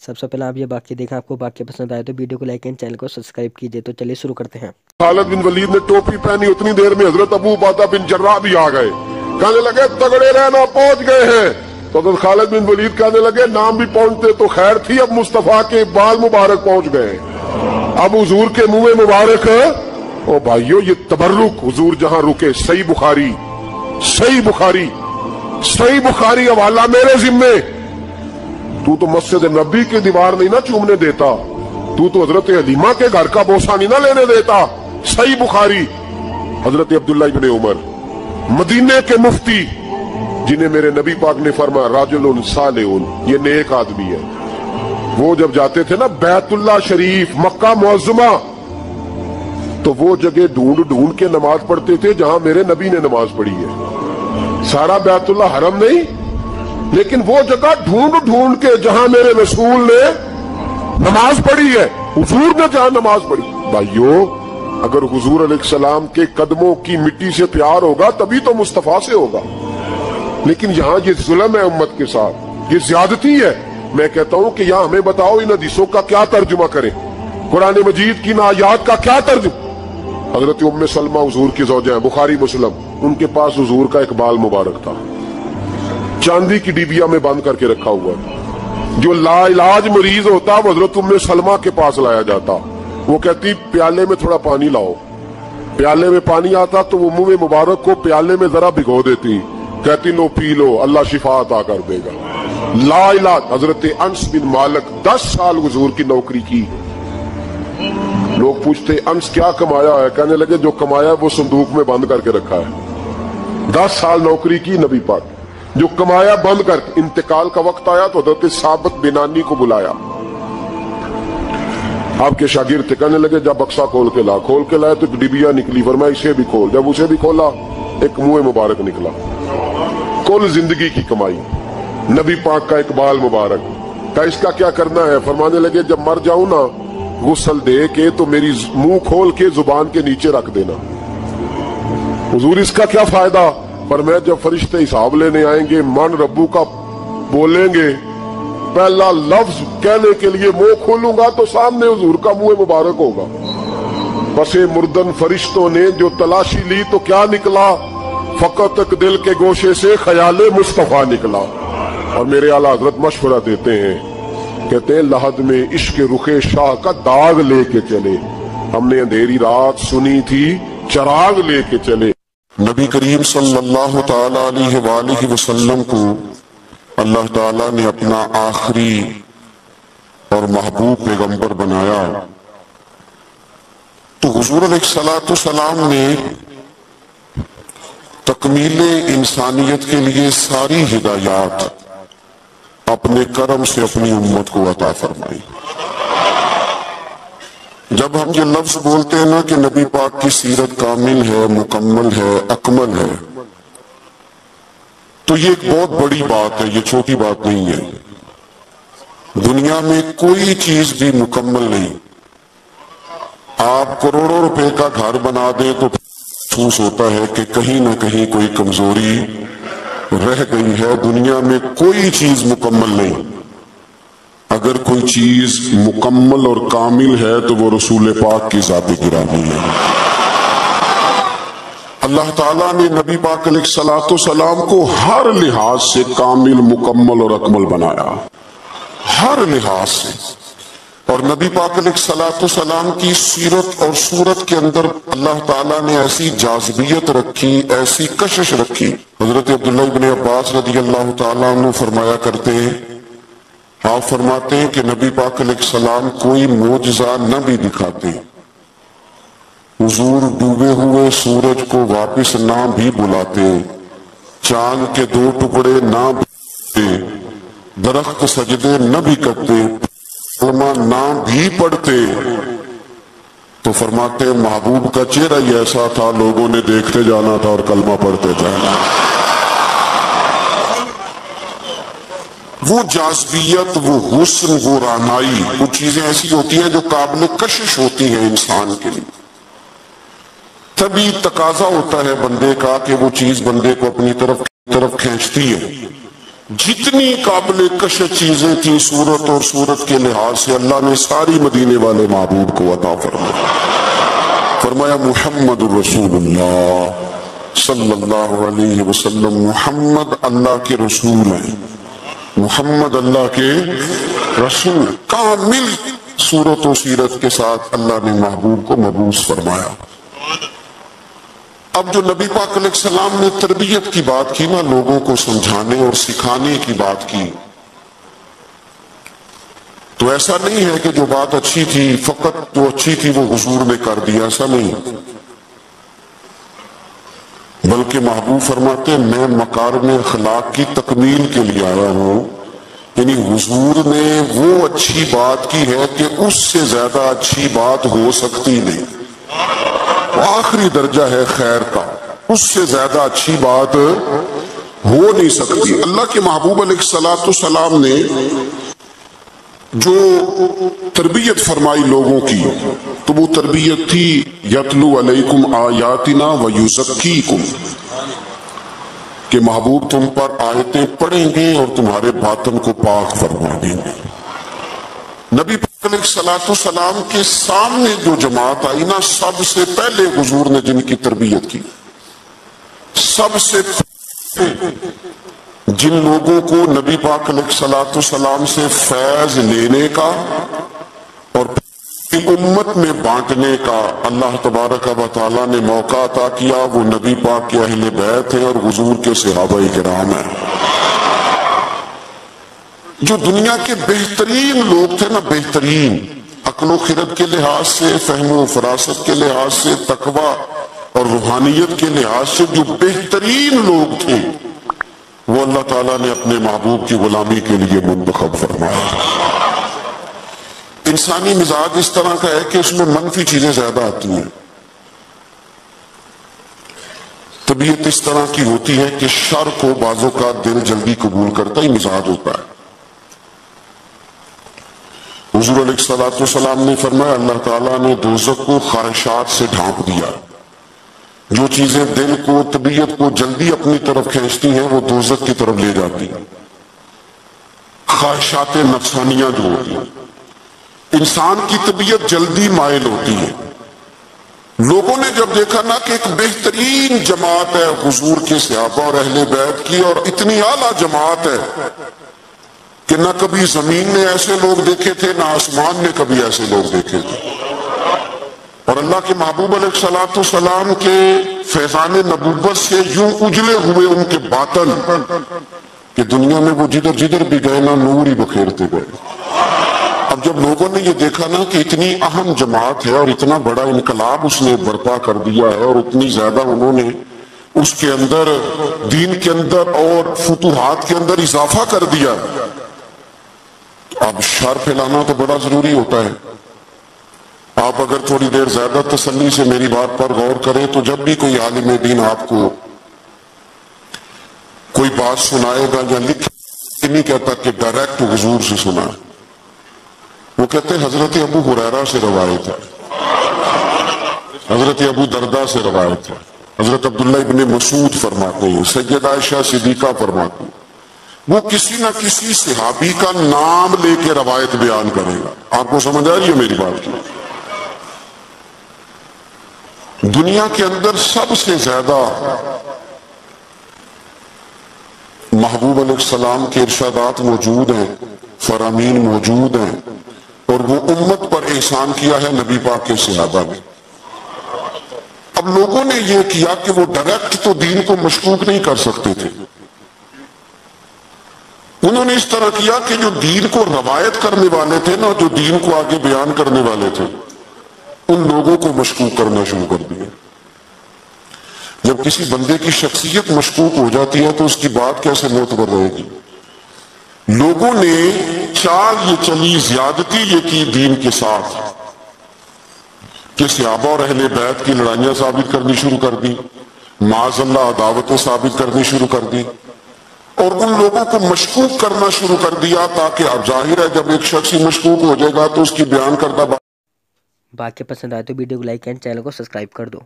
سب سے پہلے آپ یہ واقعہ دیکھیں، آپ کو واقعہ پسند آئے تو ویڈیو کو لائک اینڈ چینل کو سبسکرائب کیجئے۔ تو چلیے شروع کرتے ہیں۔ خالد بن ولید نے ٹوپی پہنی، اتنی دیر میں حضرت ابو عبیدہ بن جراح بھی آ گئے، کہنے لگے تگڑے رہنا، پہنچ گئے ہیں۔ تو حضرت خالد بن ولید کہنے لگے نام بھی پہنچتے تو خیر تھی، اب مصطفیٰ کے بال مبارک پہنچ گئے، اب حضور کے منہ مبارک ہے۔ او بھائیو، یہ تبرک حضور جہاں رکے، صحیح بخاری حوالہ میرے ذمے۔ تو مسجد نبی کی دیوار نہیں نہ چومنے دیتا، تو حضرت حلیمہ کے گھر کا بوسہ نہیں نہ لینے دیتا۔ صحیح بخاری۔ حضرت عبداللہ ابن عمر مدینے کے مفتی، جنہیں میرے نبی پاک نے فرمایا راجل صالح، یہ نیک آدمی ہے، وہ جب جاتے تھے نا بیت اللہ شریف، مکہ معظمہ، تو وہ جگہ ڈھونڈ ڈھونڈ کے نماز پڑھتے تھے جہاں میرے نبی نے نماز پڑھی ہے۔ سارا بیت اللہ حرم نہیں، لیکن وہ جگہ ڈھونڈ ڈھونڈ کے جہاں میرے رسول نے نماز پڑھی ہے، حضور نے جہاں نماز پڑھی۔ بھائیو، اگر حضور علیہ السلام کے قدموں کی مٹی سے پیار ہوگا تبھی تو مصطفیٰ سے ہوگا، لیکن یہاں یہ ظلم ہے امت کے ساتھ، یہ زیادتی ہے۔ میں کہتا ہوں کہ یہاں ہمیں بتاؤ ان حدیثوں کا کیا ترجمہ کریں، قرآن مجید کی ان آیات کا کیا ترجمہ۔ حضرت ام سلمہ حضور کی زوجہ ہیں، بخاری مسلم، ان کے پاس حضور کا ایک بال مبارک تھا، چاندی کی ڈیبیا میں بند کر کے رکھا ہوا، جو لا علاج مریض ہوتا وہ حضرت ام سلمہ کے پاس لایا جاتا، وہ کہتی پیالے میں تھوڑا پانی لاؤ، پیالے میں پانی آتا تو وہ منہ مبارک کو پیالے میں ذرا بھگو دیتی، کہتی لو پی لو، اللہ شفا عطا کر دے گا۔ لا علاج۔ حضرت انس بن مالک 10 سال حضور کی نوکری کی، لوگ پوچھتے انس کیا کمایا ہے، کہنے لگے جو کمایا وہ صندوق میں بند کر کے رکھا ہے۔ 10 سال نوکری کی نبی پاک، جو کمایا بند کر۔ انتقال کا وقت آیا تو حضرت ثابت بنانی کو بلایا، آپ کے شاگرد تھے، کہنے لگے جب بکسا کھول کے لائے تو ایک ڈبیا نکلی، فرمایا اسے بھی کھول، جب اسے بھی کھولا ایک منہ مبارک نکلا، کل زندگی کی کمائی، نبی پاک کا اقبال مبارک کا، اس کا کیا کرنا ہے؟ فرمانے لگے جب مر جاؤں نا غسل دے کے تو میری منہ کھول کے زبان کے نیچے رکھ دینا۔ حضور اس کا کیا فائدہ؟ فرمایا جب فرشتے حساب لینے آئیں گے، من ربو کا بولیں گے، پہلا لفظ کہنے کے لیے منہ کھولوں گا تو سامنے حضور کا منہ مبارک ہوگا۔ پس مردن فرشتوں نے جو تلاشی لی تو کیا نکلا؟ فقط ایک دل کے گوشے سے خیال مصطفیٰ نکلا۔ اور میرے اعلیٰ حضرت مشورہ دیتے ہیں، کہتے ہیں لحد میں عشق رخ شاہ کا داغ لے کے چلے، ہم نے اندھیری رات سنی تھی چراغ لے کے چلے۔ نبی کریم صلی اللہ تعالی علیہ وآلہ وسلم کو اللہ تعالیٰ نے اپنا آخری اور محبوب پیغمبر بنایا، تو حضور علیہ السلام نے تکمیل انسانیت کے لیے ساری ہدایات اپنے کرم سے اپنی امت کو عطا فرمائی۔ جب ہم یہ لفظ بولتے ہیں نا کہ نبی پاک کی سیرت کامل ہے، مکمل ہے، اکمل ہے، تو یہ ایک بہت بڑی بات ہے، یہ چھوٹی بات نہیں ہے۔ دنیا میں کوئی چیز بھی مکمل نہیں، آپ کروڑوں روپے کا گھر بنا دیں تو محسوس ہوتا ہے کہ کہیں نہ کہیں کوئی کمزوری رہ گئی ہے۔ دنیا میں کوئی چیز مکمل نہیں، اگر کوئی چیز مکمل اور کامل ہے تو وہ رسول پاک کی ذات گرامی ہے۔ اللہ تعالیٰ نے نبی پاک علیہ السلام کو ہر لحاظ سے کامل، مکمل اور اکمل بنایا، ہر لحاظ سے۔ اور نبی پاک علیہ السلام کی سیرت اور صورت کے اندر اللہ تعالیٰ نے ایسی جاذبیت رکھی، ایسی کشش رکھی۔ حضرت عبداللہ ابن عباس رضی اللہ تعالیٰ عنہ فرمایا کرتے ہیں، آپ فرماتے ہیں کہ نبی پاک علیہ السلام کوئی معجزہ نہ بھی دکھاتے، حضور ڈوبے ہوئے سورج کو واپس نہ بھی بلاتے، چاند کے 2 ٹکڑے نہ بھی، درخت سجدے نہ بھی کرتے، کلمہ نہ بھی پڑھتے، تو فرماتے ہیں محبوب کا چہرہ ہی ایسا تھا، لوگوں نے دیکھتے جانا تھا اور کلمہ پڑھتے جانا۔ وہ جاذبیت، وہ حسن، وہ رعنائی، وہ چیزیں ایسی ہوتی ہیں جو قابل کشش ہوتی ہیں انسان کے لیے، تبھی تقاضا ہوتا ہے بندے کا کہ وہ چیز بندے کو اپنی طرف کھینچتی ہے۔ جتنی قابل کشش چیزیں تھیں صورت اور صورت کے لحاظ سے اللہ نے ساری مدینے والے محبوب کو عطا فرمایا محمد الرسول اللہ صلی اللہ علیہ وسلم، محمد اللہ کے رسول ہیں، محمد اللہ کے رسول، کامل صورت و سیرت کے ساتھ اللہ نے محبوب کو مبعوث فرمایا۔ اب جو نبی پاک علیہ السلام نے تربیت کی بات کی نا، لوگوں کو سمجھانے اور سکھانے کی بات کی، تو ایسا نہیں ہے کہ جو بات اچھی تھی فقط جو اچھی تھی وہ حضور نے کر دیا، ایسا نہیں، بلکہ محبوب فرماتے ہیں میں مکارم اخلاق کی تکمیل کے لیے آیا ہوں، یعنی حضور نے وہ اچھی بات کی ہے کہ اس سے زیادہ اچھی بات ہو سکتی نہیں، وہ آخری درجہ ہے خیر کا، اس سے زیادہ اچھی بات ہو نہیں سکتی۔ اللہ کے محبوب علیہ السلام نے جو تربیت فرمائی لوگوں کی، تو وہ تربیت تھی یتلو علیکم آیاتنا ویزکیکم، کہ محبوب تم پر آیتیں پڑھیں گے اور تمہارے باطن کو پاک فرما دیں گے۔ نبی پاک علیہ السلام کے سامنے جو جماعت آئی نا، سب سے پہلے حضور نے جن کی تربیت کی، سب سے پہلے جن لوگوں کو نبی پاک علیہ السلام سے فیض لینے کا اور امت میں بانٹنے کا اللہ تبارک و تعالیٰ نے موقع عطا کیا، وہ نبی پاک کے اہل بیت ہیں اور حضور کے صحابہ کرام ہیں۔ جو دنیا کے بہترین لوگ تھے نا، بہترین عقل و خرد کے لحاظ سے، فہم و فراست کے لحاظ سے، تقوی اور روحانیت کے لحاظ سے جو بہترین لوگ تھے، وہ اللہ تعالیٰ نے اپنے محبوب کی غلامی کے لیے منتخب فرمایا۔ انسانی مزاج اس طرح کا ہے کہ اس میں منفی چیزیں زیادہ آتی ہیں، طبیعت اس طرح کی ہوتی ہے کہ شر کو بعضوں کا دل جلدی قبول کرتا ہی مزاج ہوتا ہے۔ حضور علیہ السلام نے فرمایا اللہ تعالیٰ نے دوزخ کو خواہشات سے ڈھانپ دیا، جو چیزیں دل کو طبیعت کو جلدی اپنی طرف کھینچتی ہیں وہ دوزخ کی طرف لے جاتی ہیں، خواہشات نفسانیہ جو ہوتی ہیں، انسان کی طبیعت جلدی مائل ہوتی ہے۔ لوگوں نے جب دیکھا نا کہ ایک بہترین جماعت ہے حضور کے صحابہ اور اہل بیت کی، اور اتنی اعلیٰ جماعت ہے کہ نہ کبھی زمین نے ایسے لوگ دیکھے تھے نہ آسمان نے کبھی ایسے لوگ دیکھے تھے، اور اللہ کے محبوب علیہ السلام کے فیضان نبوت سے یوں اجلے ہوئے ان کے باطن کہ دنیا میں وہ جدھر جدھر بھی گئے نا نور ہی بکھیرتے گئے۔ اب جب لوگوں نے یہ دیکھا نا کہ اتنی اہم جماعت ہے اور اتنا بڑا انقلاب اس نے برپا کر دیا ہے، اور اتنی زیادہ انہوں نے اس کے اندر دین کے اندر اور فتوحات کے اندر اضافہ کر دیا، اب شر پھیلانا تو بڑا ضروری ہوتا ہے۔ آپ اگر تھوڑی دیر زیادہ تسلی سے میری بات پر غور کریں تو جب بھی کوئی عالم دین آپ کو کوئی بات سنائے گا یا لکھے، نہیں کہتا کہ ڈائریکٹ حضور سے سنا، وہ کہتے ہیں حضرت ابو ہریرہ سے روایت ہے، حضرت ابو دردہ سے روایت ہے، حضرت عبداللہ ابن مسعود فرماتے ہیں، سیدہ عائشہ صدیقہ فرماتے ہیں، وہ کسی نہ کسی صحابی کا نام لے کے روایت بیان کرے گا۔ آپ کو سمجھ آ رہی ہے میری بات کی؟ دنیا کے اندر سب سے زیادہ محبوب علیہ السلام کے ارشادات موجود ہیں، فرامین موجود ہیں، اور وہ امت پر احسان کیا ہے نبی پاک کے صحابہ نے۔ اب لوگوں نے یہ کیا کہ وہ ڈائریکٹ تو دین کو مشکوک نہیں کر سکتے تھے، انہوں نے اس طرح کیا کہ جو دین کو روایت کرنے والے تھے نا، جو دین کو آگے بیان کرنے والے تھے، ان لوگوں کو مشکوک کرنا شروع کر دیا۔ جب کسی بندے کی شخصیت مشکوک ہو جاتی ہے تو اس کی بات کیسے معتبر رہے گی؟ لوگوں نے چال یہ چلی، زیادتی یہ کی دین کے ساتھ کہ صحابہ اور اہل بیت کی لڑائیاں ثابت کرنی شروع کر دی، معاذ اللہ عداوتیں ثابت کرنی شروع کر دی، اور ان لوگوں کو مشکوک کرنا شروع کر دیا، تاکہ اب ظاہر ہے جب ایک شخص ہی مشکوک ہو جائے گا تو اس کی بیان کردہ باقی پسند آئے تو ویڈیو کو لائک اینڈ چینل کو سبسکرائب کر دو۔